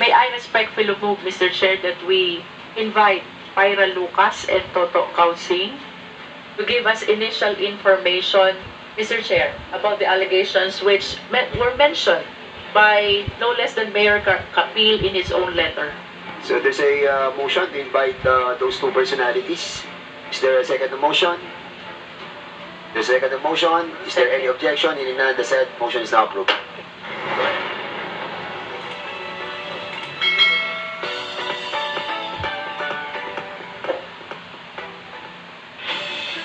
May I respectfully move, Mr. Chair, that we invite Pyra Lucas and Toto Kausing to give us initial information, Mr. Chair, about the allegations which were mentioned by no less than Mayor Kapil in his own letter. So there's a motion to invite those two personalities. Is there a second motion? There's a second motion. Is there any objection? In none, the said motion is now approved.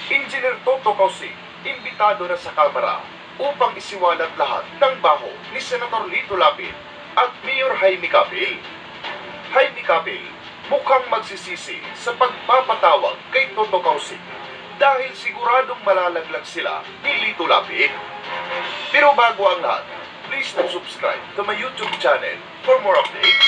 Engineer Toto Kausing, imbitado na sa Kamara upang isiwalat lahat ng baho ni Senator Lito Lapid at Mayor Jaime Kapil. Jaime Kapil mukhang magsisisi sa pagpapatawag kay Toto Kausing dahil siguradong malalaglag sila ni Lito Lapid. Pero bago ang lahat, please do subscribe to my YouTube channel for more updates.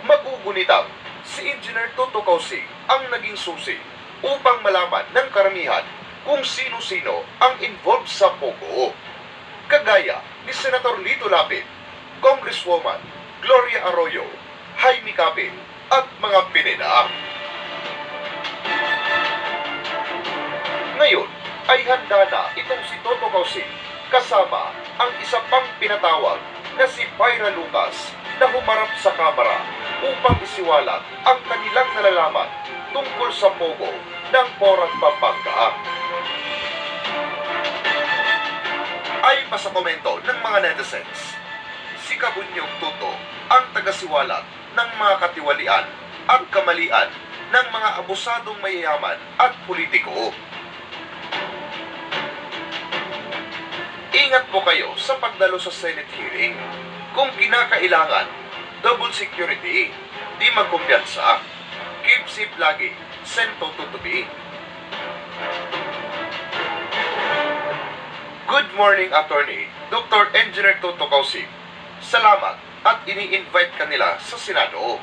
Magugunitang si Engineer Toto Kausing ang naging susi upang malaman ng karamihan kung sino-sino ang involved sa Pogo. Kagaya ni Senator Lito Lapid, Congresswoman Gloria Arroyo, Jaime Kapil at mga pinina. Ngayon ay handa na itong si Toto Kausing kasama ang isa pang pinatawag na si Pyra Lucas na humarap sa Kamara upang isiwalat ang kanilang nalalaman tungkol sa Pogo ng Porac, Pampanga. Ayon pa sa komento ng mga netizens, si Kabunyog Toto ang tagasiwalat ng mga katiwalian at kamalian ng mga abusadong mayayaman at politiko. Ingat po kayo sa pagdalo sa Senate hearing. Kung kinakailangan, double security, di magkumpiyansa. Keep safe lagi. Send Toto to be. Good morning, Attorney Dr. Engineer Toto Kausing. Salamat at ini-invite kanila sa Senado.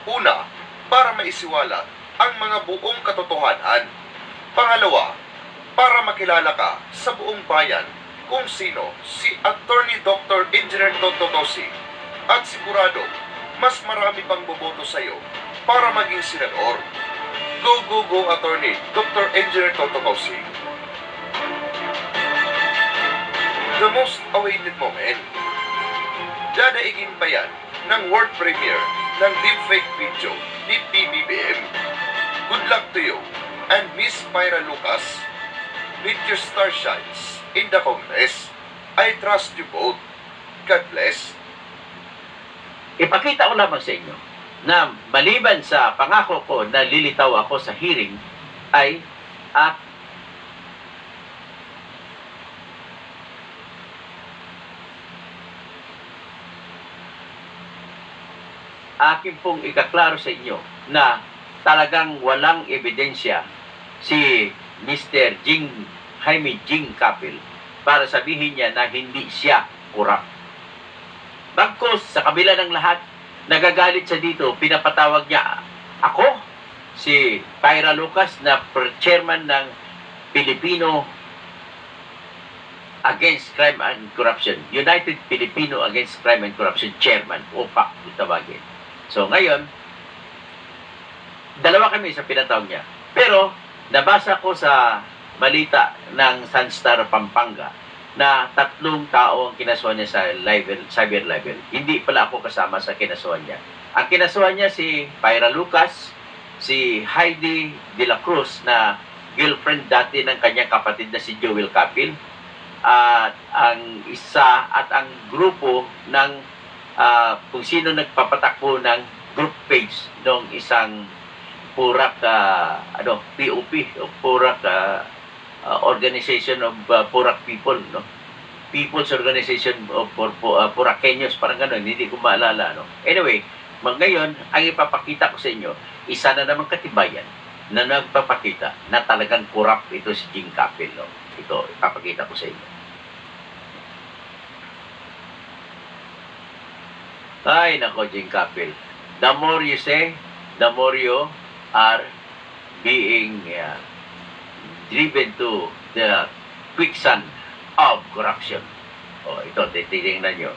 Una, para maisiwalat ang mga buong katotohanan. Pangalawa, para makilala ka sa buong bayan kung sino si Attorney Dr. Engineer Toto Kausing at sigurado mas marami pang boboto sa iyo para maging senador. Go, go, go, Attorney Dr. Engineer Toto Kausing. The most awaited moment. Dadaigin pa yan ng world premiere ng deepfake video ni PBBM. Good luck to you and Miss Pyra Lucas. With your star shines in the Congress. I trust you both. God bless. Ipakita ko lamang sa inyo na maliban sa pangako ko na lilitaw ako sa hearing ay akin pong ikaklaro sa inyo na talagang walang ebidensya si Mr. Jaime Kapil para sabihin niya na hindi siya kurap. Bagkus, sa kabila ng lahat, nagagalit siya dito, pinapatawag niya ako, si Pyra Lucas, na chairman ng Filipino Against Crime and Corruption, United Filipino Against Crime and Corruption Chairman, OPAC, tawagin. So ngayon, dalawa kami sa pinatawag niya. Pero, nabasa ko sa balita ng Sunstar Pampanga na 3 tao ang kinasuhan niya sa cyber libel. Hindi pala ako kasama sa kinasuhan niya. Ang kinasuhan niya si Pyra Lucas, si Heidi de la Cruz na girlfriend dati ng kanyang kapatid na si Joel Kapil, at ang isa at ang grupo ng kung sino nagpapatakbo ng group page ng isang Porac POP o Porac Organization of Porac People, no? People's Organization of Poraceños, parang gano'n, hindi ko maalala, no? Anyway, ngayon, ang ipapakita ko sa inyo, isa na namang katibayan na nagpapakita na talagang corrupt ito si Jaime Kapil, no? Ito, ipapakita ko sa inyo. Ay, nako, Jaime Kapil. The more you say, the more you are being driven to the quicksand of corruption. O, ito, titingnan nyo.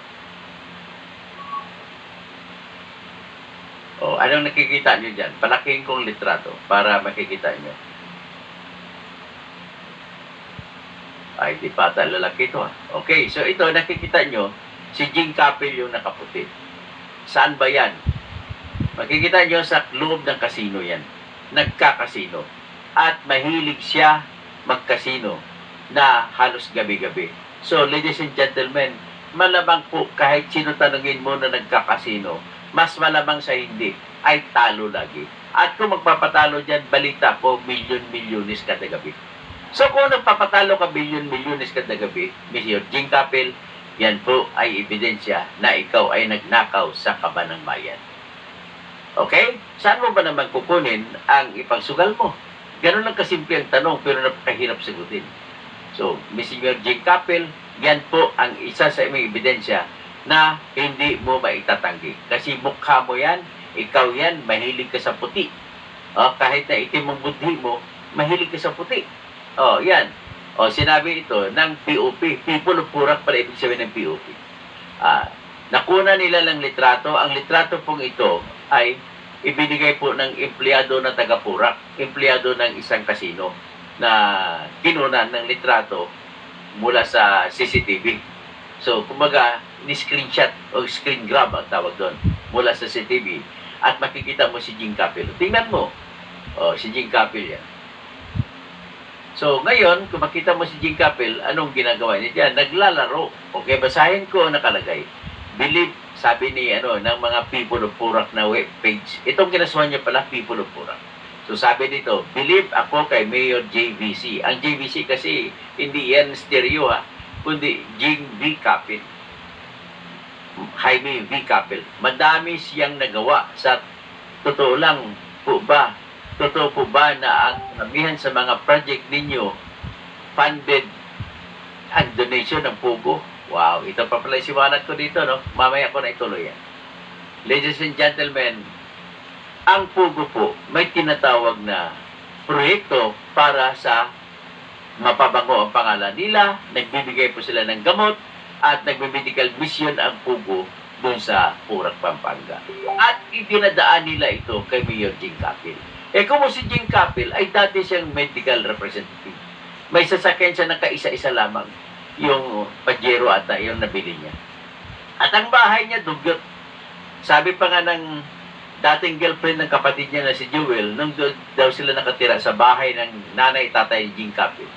O, anong nakikita nyo dyan? Palaking kong litrato para makikita nyo. Ay, di pa lalaki ito. Okay, so ito, nakikita nyo, si Jing Capel yung nakaputi. Saan ba yan? Makikita nyo sa loob ng kasino yan. Nagkakasino. At mahilig siya magkasino na halos gabi-gabi. So, ladies and gentlemen, malamang po kahit sino tanungin mo na nagkakasino, mas malamang sa hindi ay talo lagi. At kung magpapatalo dyan, balita ko, milyon-milyonis kada gabi. So kung nagpapatalo ka milyon-milyonis kada gabi, Mr. Jing Capel, yan po ay ebidensya na ikaw ay nagnakaw sa kaban ng bayan. Okay? Saan mo ba naman kukunin ang ipagsugal mo? Ganun lang kasimple ang tanong pero napakahirap sagutin. So, Mr. Jing Capel, yan po ang isa sa mga ebidensya na hindi mo maitatanggi. Kasi mukha mo yan, ikaw yan, mahilig ka sa puti. Kahit na itim ang budhi mo, mahilig ka sa puti. Yan. Sinabi ito ng POP. People of Purak pala ibig sabihin ng POP. Nakuna nila ng litrato. Ang litrato pong ito ay ibinigay po ng empleyado na taga Purak. Empleyado ng isang kasino na kinunan ng litrato mula sa CCTV. So, kumbaga, ni-screenshot o screen grab ang tawag doon mula sa CCTV at makikita mo si Jing Capel. Tingnan mo. Si Jing Capel yan. So, ngayon, kung makita mo si Jing Capel, anong ginagawa niya dyan? Naglalaro. Okay, basahin ko ang nakalagay. Believe, sabi ni, ng mga People of Purak na web page. Itong kinasuhan niya pala, People of Purak. So, sabi dito, believe ako kay Mayor JVC. Ang JVC kasi, hindi yan stereo kundi Jing V. Capel. Jaime V. Capel. Madami siyang nagawa sa totoo lang po ba? Totoo po ba na ang karamihan sa mga project ninyo funded ang donation ng Pugo? Wow, ito pa pala siwalat ko dito, no? Mamaya ko na ituloy yan. Ladies and gentlemen, ang Pugo po may tinatawag na proyekto para sa mapabango ang pangalan nila, nagbibigay po sila ng gamot, at nagbe-medical mission ang Pugo doon sa Purak, Pampanga. At ipinadaan nila ito kay Mayor Jing Capel. Kung si Jing Capel ay dati siyang medical representative. May sasakyan siya na kaisa-isa lamang, yung Pajero ata, yung nabili niya. At ang bahay niya, dugyot. Sabi pa nga ng dating girlfriend ng kapatid niya na si Jewel, nung daw sila nakatira sa bahay ng nanay-tatay Jing Capel,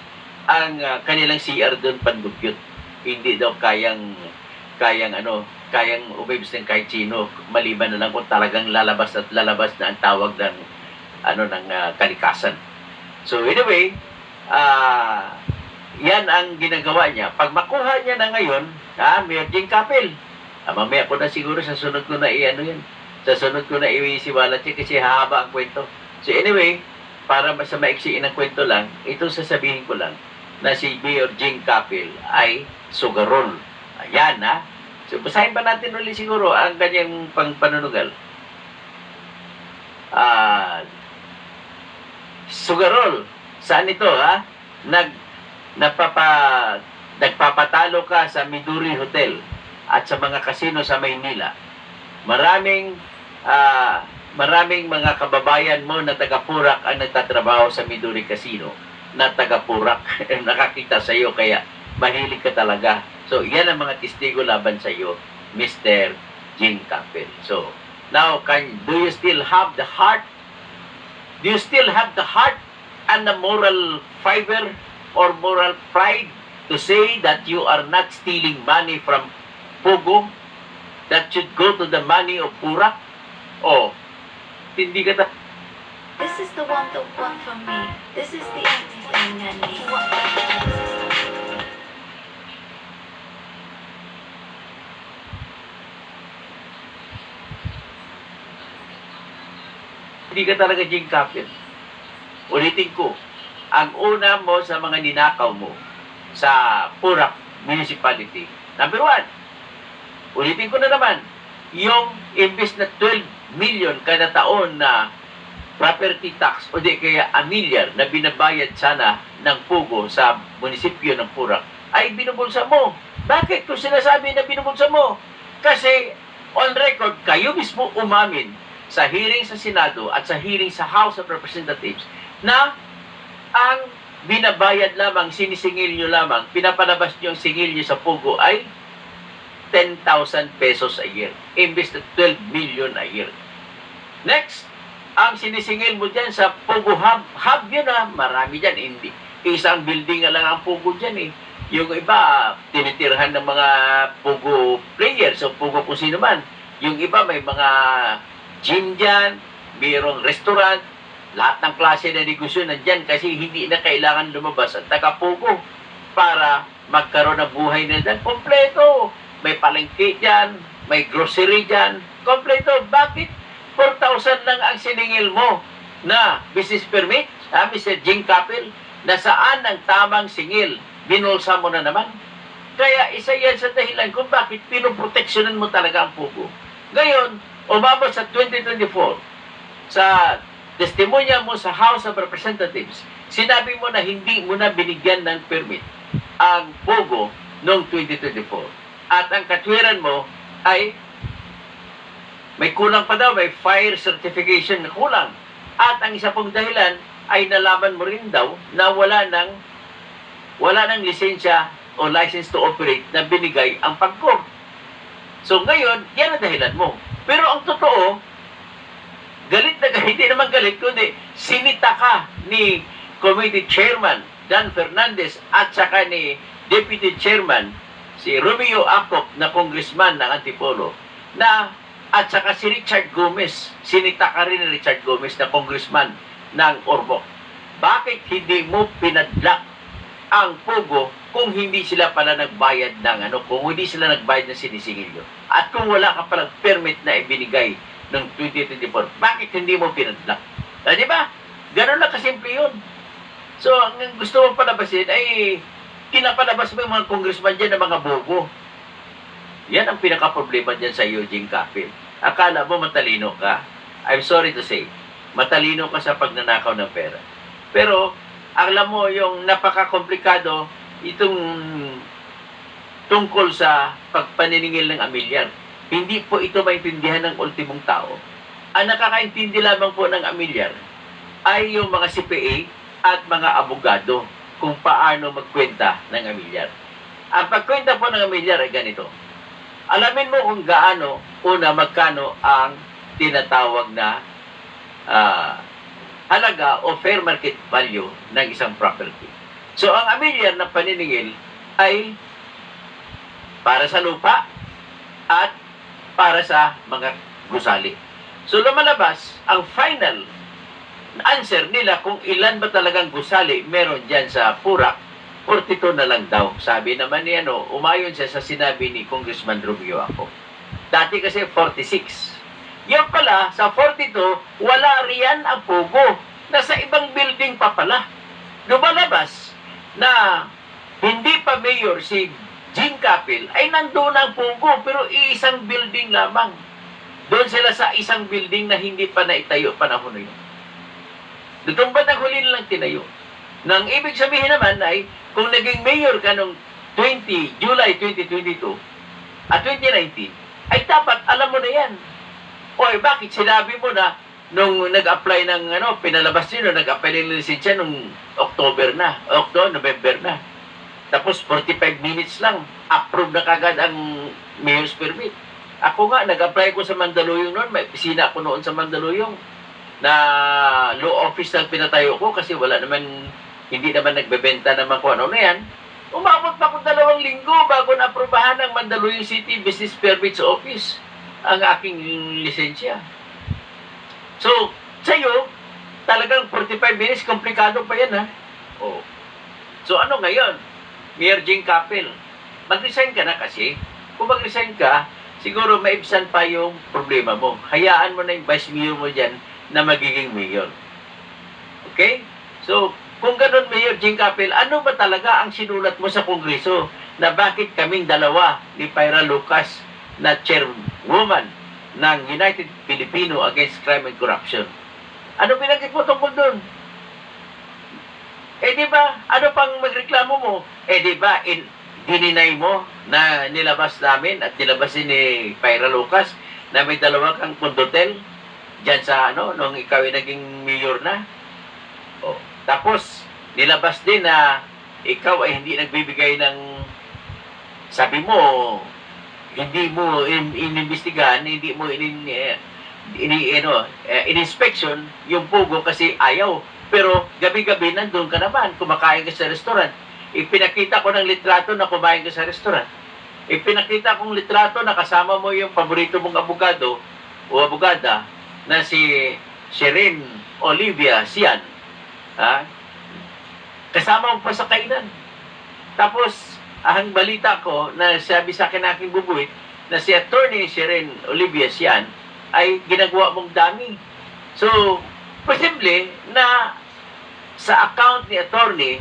ang kanilang CR doon pandugyot. Hindi daw kayang umibs ng kahit sino, maliban na lang kung talagang lalabas na ang tawag ng kalikasan. So anyway, yan ang ginagawa niya. Pag makuha niya na ngayon, Mayor Jing Capel, mamaya ko na siguro sa sunod ko na isiwalat siya kasi hahaba ang kwento. So anyway, para sa maiksiin ang kwento lang, ito sasabihin ko lang na si Mayor Jing Capel ay sugarol. Ayan, So, basahin pa natin ulit siguro ang kanyang panunugal. Sugarol. Saan ito, Nagpapatalo ka sa Midori Hotel at sa mga kasino sa Maynila. Maraming mga kababayan mo na taga-Purak ang nagtatrabaho sa Midori Casino na taga-Purak nakakita sa iyo kaya mahilig ka talaga. So, yan ang mga testigo laban sa iyo, Mr. Jing Capel. So, now, do you still have the heart? Do you still have the heart and the moral fiber or moral pride to say that you are not stealing money from Pugo? That should go to the money of Purak? Hindi ka This is the one for me. This is the everything I need. Hindi ka talaga Jing Capel. Ulitin ko, ang una mo sa mga ninakaw mo sa Purak Municipality, number 1, ulitin ko na naman, yung imbes na 12 million kada taon na property tax o di kaya a milyar na binabayad sana ng Pugo sa munisipyo ng Purak ay binubulsa mo. Bakit ko sinasabi na binubulsa mo? Kasi on record, kayo mismo umamin sa hearing sa Senado at sa hearing sa House of Representatives na ang binabayad lamang, sinisingil nyo lamang, pinapalabas nyo ang singil nyo sa Pugo ay 10,000 pesos a year. Imbes na 12 million a year. Next, ang sinisingil mo dyan sa Pugo Hub. Hub yun marami dyan. Hindi. Isang building lang ang Pugo dyan eh. Yung iba, tinitirhan ng mga Pugo players o Pugo kung sino man. Yung iba, may mga gym dyan, mayroong restaurant, lahat ng klase na negosyo nandyan kasi hindi na kailangan lumabas ang taga-Pugo para magkaroon ng buhay na dyan. Kompleto! May palengke dyan, may grocery dyan, kompleto. Bakit 4,000 lang ang siningil mo na business permit, Mr. Jing Capel, na saan ang tamang singil? Binulsa mo na naman. Kaya isa yan sa dahilan kung bakit pinoproteksyonan mo talaga ang Pugo. Ngayon, umabot sa 2024, sa testimonya mo sa House of Representatives, sinabi mo na hindi mo na binigyan ng permit ang Pugo noong 2024. At ang katwiran mo ay may kulang pa daw, may fire certification na kulang. At ang isa pong dahilan ay nalaman mo rin daw na wala ng lisensya o license to operate na binigay ang PAGCOR. So ngayon, yan ang dahilan mo. Pero ang totoo, galit na galit, hindi naman galit, kundi sinita ka ni Committee Chairman Dan Fernandez at saka ni Deputy Chairman si Romeo Acop na congressman ng Antipolo na at saka si Richard Gomez, sinita ka rin ni Richard Gomez na congressman ng Ormoc. Bakit hindi mo pinadlock ang Pugo kung hindi sila pala nagbayad ng kung hindi sila nagbayad ng sinisingil nyo? At kung wala ka palang permit na ibinigay ng 2024, bakit hindi mo pinadlock? Di ba? Ganun lang kasimple yun. So, ang gusto mong palabasin ay kinapalabas mo yung mga congressman dyan ng mga bobo. Yan ang pinaka-problema dyan sa Eugene Capel. Akala mo matalino ka? I'm sorry to say, matalino ka sa pagnanakaw ng pera. Pero, alam mo, yung napaka-komplikado itong tungkol sa pagpaniningil ng amilyar. Hindi po ito maintindihan ng ultimong tao. Ang nakakaintindi lamang po ng amilyar ay yung mga CPA at mga abogado kung paano magkwenta ng amilyar. Ang pagkwenta po ng amilyar ay ganito. Alamin mo kung gaano, magkano ang tinatawag na halaga o fair market value ng isang property. So, ang amilyar na paniningil ay para sa lupa at para sa mga gusali. So, lumalabas ang final answer nila kung ilan ba talagang gusali meron dyan sa Purak, 42 na lang daw. Sabi naman ni umayon siya sa sinabi ni Congressman Rubio ako. Dati kasi 46. Yan pala, sa 42, wala riyan ang Pugo. Nasa ibang building pa pala. Lumalabas na hindi pa mayor si Jing Capel ay nandoon ang Pugo pero isang building lamang. Doon sila sa isang building na hindi pa naitayo panahon na yun. Doon ba ng huli nilang tinayo? Nang ibig sabihin naman ay kung naging mayor ka noong July 2022 at 2019, ay dapat alam mo na yan. Oy, bakit sinabi mo na nung nag-apply ng pinalabas nyo, nag-apply ng lisensya nung November na. Tapos 45 minutes lang, approve na kagad ang mayor's permit. Ako nga, nag-apply ko sa Mandaluyong noon, may opisina ako noon sa Mandaluyong na law office lang pinatayo ko kasi hindi naman nagbebenta naman kung ano na yan. Umabot pa ko 2 linggo bago na-aprobahan ng Mandaluyong City Business Permits Office ang aking lisensya. So, sa'yo, talagang 45 minutes, komplikado pa yan, ha? Oh. So, ano ngayon? Mayor Jing Capel, mag-resign ka na kasi. Kung mag-resign ka, siguro maibsan pa yung problema mo. Hayaan mo na yung vice mayor mo dyan na magiging mayor. Okay? So, kung ganun, Mayor Jing Capel, ano ba talaga ang sinulat mo sa Kongreso na bakit kaming dalawa ni Pyra Lucas na chairwoman ng United Filipino Against Crime and Corruption? Ano pinagkit mo tungkol doon? Di ba, ano pang magreklamo mo? Di ba, dininay mo na nilabas namin at nilabas ni Pyra Lucas na may 2 kang kondotel Diyan sa nung ikaw ay naging mayor na. Oh. Tapos nilabas din na ikaw ay hindi nagbibigay ng, sabi mo, hindi mo inimbestigahan, hindi mo in-inspection yung pugo kasi ayaw. Pero gabi-gabi nandun ka naman, kumakain ka sa restaurant. Ipinakita ko ng litrato na kumain ka sa restaurant. Ipinakita kong litrato na kasama mo yung paborito mong abogado o abogada na si Sherin Olivia Sian. Ha? Kasama mo pa sa kainan. Tapos, ang balita ko na sabi sa akin aking bubuit na si Attorney Sherin Olivia Sian ay ginagawa mong dami. So, posible na sa account ni attorney,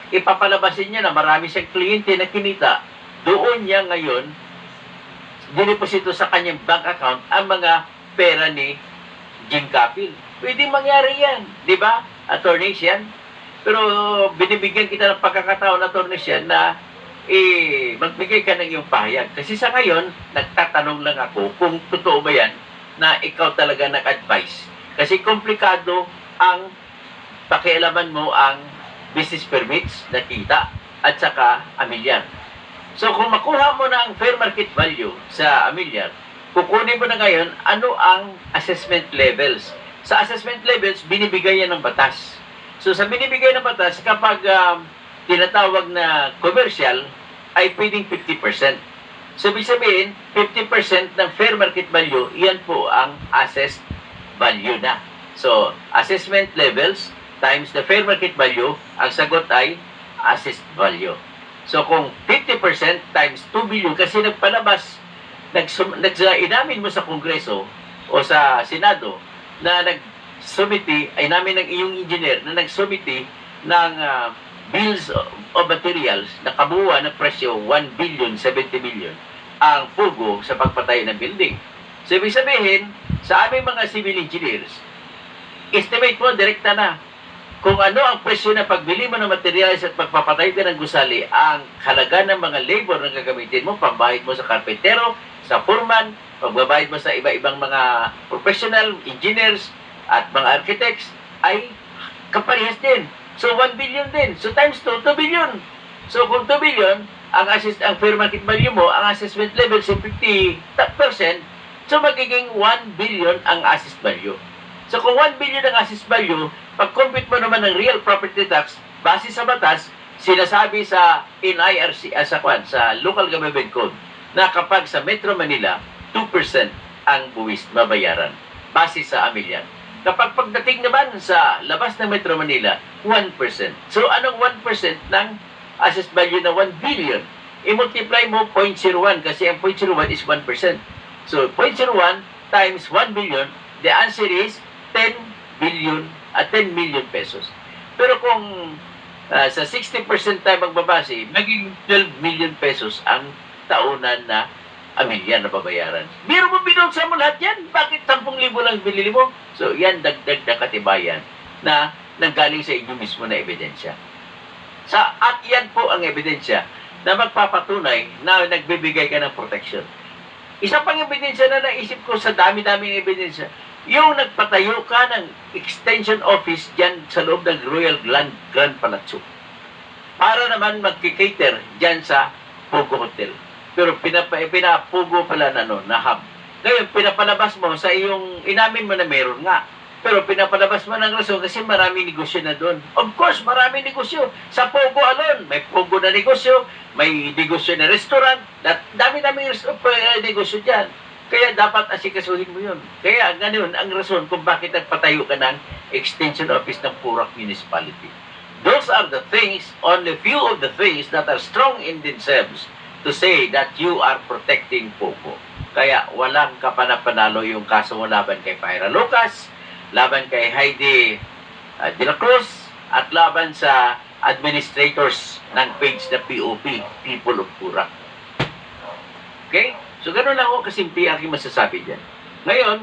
ipapalabasin niya na marami siyang kliyente na kinita, doon niya ngayon dineposito sa kanyang bank account ang mga pera ni Jing Capil. Pwede mangyari yan, di ba, Attorney Sian? Pero binibigyan kita ng pagkakataon, Attorney Sian, na magbigay ka ng iyong pahayag. Kasi sa ngayon, nagtatanong lang ako kung totoo ba yan na ikaw talaga nag-advise. Kasi komplikado ang pakialaman mo ang business permits na kita at saka amilyar. So kung makuha mo na ang fair market value sa amilyar, kukunin mo na ngayon ano ang assessment levels. Sa assessment levels, binibigay yan ng batas. So sa binibigay ng batas, kapag tinatawag na commercial, ay pwedeng 50%. So ibig sabihin, 50% ng fair market value, yan po ang assessed value na. So assessment levels times the fair market value, ang sagot ay assessed value. So kung 50% times 2 billion, kasi nagpalabas, inamin mo sa Kongreso o sa Senado na nagsumiti, ay namin ng iyong engineer na nagsumiti ng bills of materials na kabuuan ng presyo 1 billion 70 million ang pugo sa pagpatay ng building. So ibig sabihin, sa aming mga civil engineers, estimate mo, direkta na kung ano ang presyo na pagbili mo ng materials at pagpapatay ka ng gusali, ang halaga ng mga labor na gagamitin mo, pambayad mo sa karpentero, sa foreman, pagbabayad mo sa iba-ibang mga professional, engineers, at mga architects, ay kaparehas din. So, 1 billion din. So, times 2, 2 billion. So, kung 2 billion, ang fair market value mo, ang assessment level, si 50%, so magiging 1 billion ang assessed value. So kung 1 billion ang assessed value, pag-compute mo naman ng real property tax, base sa batas, sinasabi sa NIRC, sa Local Government Code, na kapag sa Metro Manila, 2% ang buwis mabayaran, base sa amilyar. Kapag pagdating naman sa labas ng Metro Manila, 1%. So anong 1% ng assessed value na 1 billion? I-multiply mo 0.01 kasi ang 0.01 is 1%. So 0.01 times 1 billion, the answer is 10 billion at 10 million pesos. Pero kung sa 60% tayo magbabase, maging 12 million pesos ang taunan na amilyar na babayaran. Biro mo, binuksan mo lahat yan. Bakit 10,000 lang binili mo? So yan, dagdag na katibayan na nanggaling sa inyo mismo na ebidensya. At yan po ang ebidensya na magpapatunay na nagbibigay ka ng protection. Isa pang ebidensya na naisip ko sa dami-daming ebidensya, yung nagpatayo ka ng extension office dyan sa loob ng Royal Grand Palazzo para naman mag-cater dyan sa Pogo Hotel. Pero pinapugo pala na hub. Ngayon, pinapalabas mo sa iyong, inamin mo na meron nga. Pero pinapalabas mo ng rason kasi marami negosyo na doon. Of course, marami negosyo. Sa Pogo alone, may Pogo na negosyo, may negosyo na restaurant, dami-dami negosyo dyan. Kaya dapat asikasuhin mo yun. Kaya ganun ang rason kung bakit nagpatayo ka ng extension office ng Purak Municipality. Those are the things, only few of the things that are strong in themselves to say that you are protecting Pogo. Kaya walang kapanapanalo yung kaso mo laban kay Pyra Lucas, laban kay Heidi de la Cruz, at laban sa administrators ng page na POP, People of Purak. Okay? So, gano'n lang ako kasimple aking masasabi dyan. Ngayon,